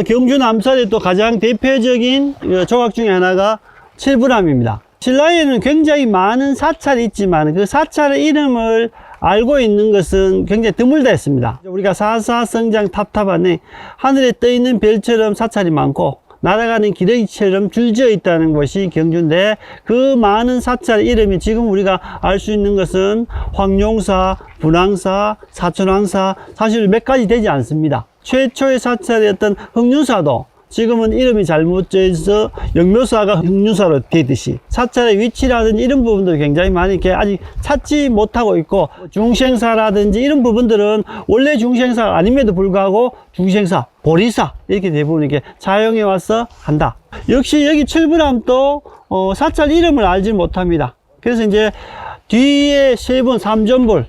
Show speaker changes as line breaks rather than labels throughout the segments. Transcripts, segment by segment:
경주 남산의 또 가장 대표적인 조각 중에 하나가 칠부람입니다. 신라에는 굉장히 많은 사찰이 있지만 그 사찰의 이름을 알고 있는 것은 굉장히 드물다 했습니다. 우리가 사사성장 탑탑하네 하늘에 떠 있는 별처럼 사찰이 많고 날아가는 기러기처럼 줄지어 있다는 것이 경주인데, 그 많은 사찰 이름이 지금 우리가 알 수 있는 것은 황룡사, 분황사, 사천왕사, 사실 몇 가지 되지 않습니다. 최초의 사찰이었던 흑륜사도 지금은 이름이 잘못 져서 영묘사가 흑륜사로 되듯이 사찰의 위치라든지 이런 부분도 굉장히 많이 이렇게 아직 찾지 못하고 있고, 중생사라든지 이런 부분들은 원래 중생사가 아님에도 불구하고 중생사, 보리사 이렇게 대부분 이렇게 차용해 와서 한다. 역시 여기 칠부람도 사찰 이름을 알지 못합니다. 그래서 이제 뒤에 세 분 삼전불,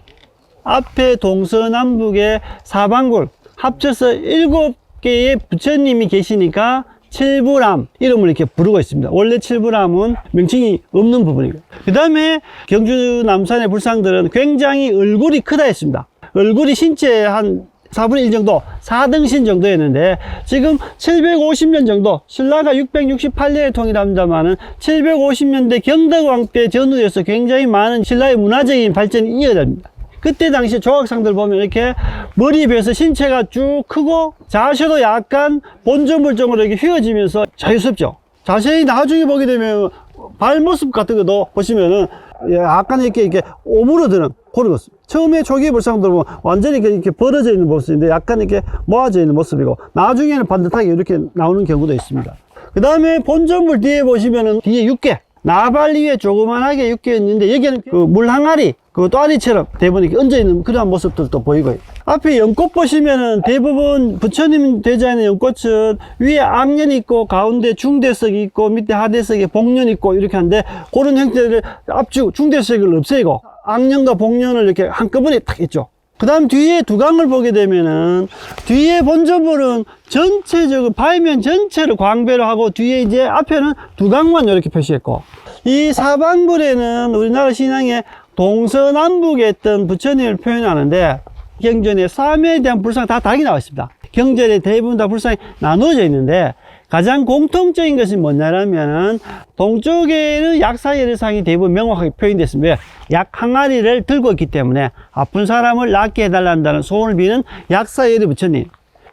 앞에 동서남북에 사방불 합쳐서 7개의 부처님이 계시니까 칠부람 이름을 이렇게 부르고 있습니다. 원래 칠부람은 명칭이 없는 부분이고, 그 다음에 경주 남산의 불상들은 굉장히 얼굴이 크다 했습니다. 얼굴이 신체 한 4분의 1 정도, 4등신 정도였는데 지금 750년 정도, 신라가 668년에 통일합니다만은 750년대 경덕왕 때 전후에서 굉장히 많은 신라의 문화적인 발전이 이어집니다. 그때 당시 조각상들 보면 이렇게 머리에 비해서 신체가 쭉 크고 자세도 약간 본전물적으로 이렇게 휘어지면서 자유스럽죠. 자세히 나중에 보게 되면 발 모습 같은 것도 보시면은 약간 이렇게 오므러드는 그런 모습. 처음에 초기 불상들 보면 완전히 이렇게 벌어져 있는 모습인데 약간 이렇게 모아져 있는 모습이고, 나중에는 반듯하게 이렇게 나오는 경우도 있습니다. 그 다음에 본전물 뒤에 보시면은 뒤에 육개, 나발 위에 조그만하게 육개 있는데 여기는 그 물항아리, 그 또아리처럼 대부분 이렇게 얹어있는 그런 모습들도 보이고요. 앞에 연꽃 보시면은 대부분 부처님 대자에는 연꽃은 위에 악년이 있고 가운데 중대석이 있고 밑에 하대석에 복년 있고 이렇게 하는데, 그런 형태를 앞쪽 중대석을 없애고 악년과 복년을 이렇게 한꺼번에 딱 있죠. 그 다음 뒤에 두강을 보게 되면은 뒤에 본전물은 전체적으로 바위면 전체를 광배로 하고 뒤에 이제 앞에는 두강만 이렇게 표시했고, 이 사방불에는 우리나라 신앙에 동서남북에 있던 부처님을 표현하는데 경전에 삼에 대한 불상이 다 다르게 나와 있습니다. 경전에 대부분 다 불상이 나누어져 있는데 가장 공통적인 것이 뭐냐면 동쪽에는 약사예례상이 대부분 명확하게 표현됐습니다. 약 항아리를 들고 있기 때문에 아픈 사람을 낫게 해달란다는 소원을 비는 약사예례 부처님.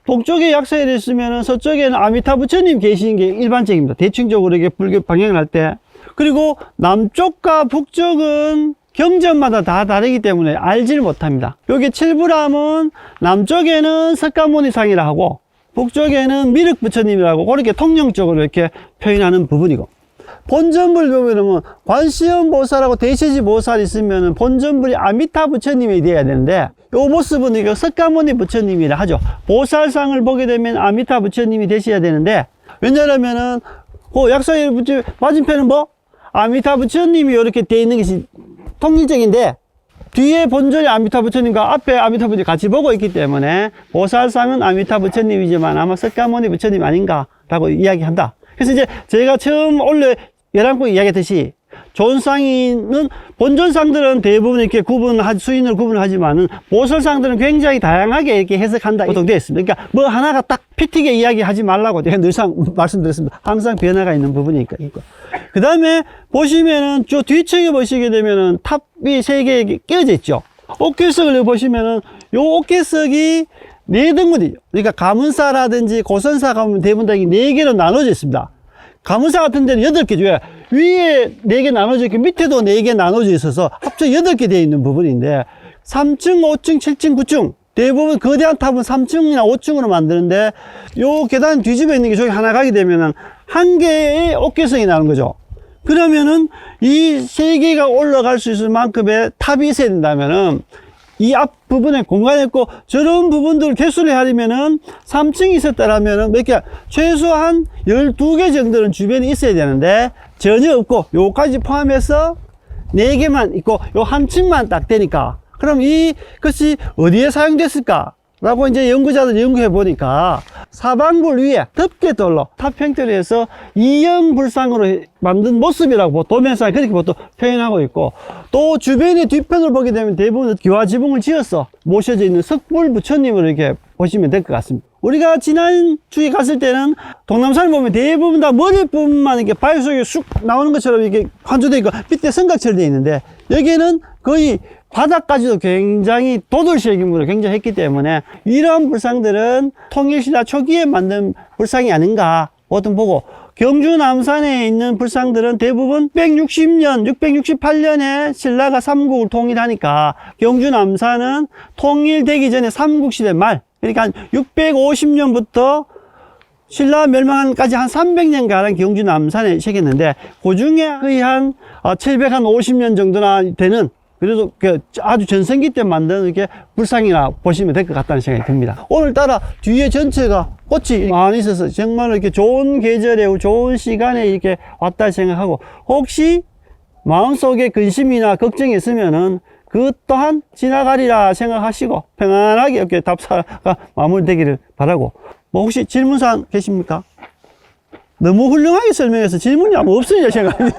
북쪽에 약사예례 있으면 서쪽에는 아미타 부처님 계시는 게 일반적입니다. 대충적으로 이렇게 불교 방향을 할 때. 그리고 남쪽과 북쪽은 경전마다 다 다르기 때문에 알지를 못합니다. 여기 칠부람은 남쪽에는 석가모니상이라 하고 북쪽에는 미륵부처님이라고 그렇게 통용적으로 이렇게 표현하는 부분이고, 본전불 보면은 관시음보살하고 대시지보살이 있으면 본전불이 아미타 부처님이 되어야 되는데 이 모습은 이거 석가모니 부처님이라 하죠. 보살상을 보게 되면 아미타 부처님이 되셔야 되는데, 왜냐하면은 그 약사의 부처 맞은편은 뭐 아미타 부처님이 이렇게 되어 있는 것이 통일적인데 뒤에 본전이 아미타 부처님과 앞에 아미타 부처님이 같이 보고 있기 때문에 보살상은 아미타 부처님이지만 아마 석가모니 부처님 아닌가라고 이야기한다. 그래서 이제 제가 처음 원래 11번 이야기했듯이 존상이는 본존상들은 대부분 이렇게 수인을 구분하지만은 보살상들은 굉장히 다양하게 이렇게 해석한다 보통 되어 있습니다. 그러니까 뭐 하나가 딱 피튀게 이야기하지 말라고 제가 늘상 말씀드렸습니다. 항상 변화가 있는 부분이니까. 그 다음에 보시면은 저 뒤쪽에 보시게 되면은 탑이 3개 끼어져 있죠. 옥계석을 보시면은 요 옥계석이 4등분이죠. 그러니까 가문사라든지 고선사 가면 대부분 다 4개로 나눠져 있습니다. 가문사 같은 데는 8개 줘요. 위에 4개 나눠져 있고 밑에도 4개 나눠져 있어서 합쳐 8개 되어 있는 부분인데 3층, 5층, 7층, 9층 대부분 거대한 탑은 3층이나 5층으로 만드는데 요 계단 뒤집어 있는 게 저기 하나 가게 되면은 1개의 옥계성이 나오는 거죠. 그러면은 이 3개가 올라갈 수 있을 만큼의 탑이 있어야 된다면은 이 앞부분에 공간이 있고 저런 부분들을 개수를 하려면은 3층이 있었다라면은 몇 개, 최소한 12개 정도는 주변에 있어야 되는데 전혀 없고 요까지 포함해서 4개만 있고 요 한 층만 딱 되니까, 그럼 이것이 어디에 사용됐을까? 라고 이제 연구자들 연구해 보니까 사방불 위에 덮개 돌로 탑 형태로 해서 이형 불상으로 만든 모습이라고 도면상 그렇게 보통 표현하고 있고, 또 주변의 뒤편을 보게 되면 대부분 기와 지붕을 지어서 모셔져 있는 석불 부처님을 이렇게 보시면 될 것 같습니다. 우리가 지난주에 갔을 때는 동남산을 보면 대부분 다 머리 부분만 이렇게 바위 속에 쑥 나오는 것처럼 이렇게 관조되어 있고 밑에 성각처럼 되어 있는데, 여기는 거의 바닥까지도 굉장히 도돌시의 규모로 굉장히 했기 때문에 이러한 불상들은 통일신라 초기에 만든 불상이 아닌가 보통 보고, 경주 남산에 있는 불상들은 대부분 660년, 668년에 신라가 삼국을 통일하니까 경주 남산은 통일되기 전에 삼국시대 말, 그러니까 한 650년부터 신라 멸망까지 한 300년가량 경주 남산에 새겼는데, 그 중에 거의 한 750년 정도나 되는, 그래도 아주 전성기 때 만든 이렇게 불상이라 보시면 될 것 같다는 생각이 듭니다. 오늘따라 뒤에 전체가 꽃이 많이 있어서 정말 이렇게 좋은 계절에 좋은 시간에 이렇게 왔다 생각하고, 혹시 마음속에 근심이나 걱정이 있으면은 그 또한 지나가리라 생각하시고 편안하게 이렇게 답사가 마무리되기를 바라고, 뭐 혹시 질문사항 계십니까? 너무 훌륭하게 설명해서 질문이 아무 없으리라 생각합니다.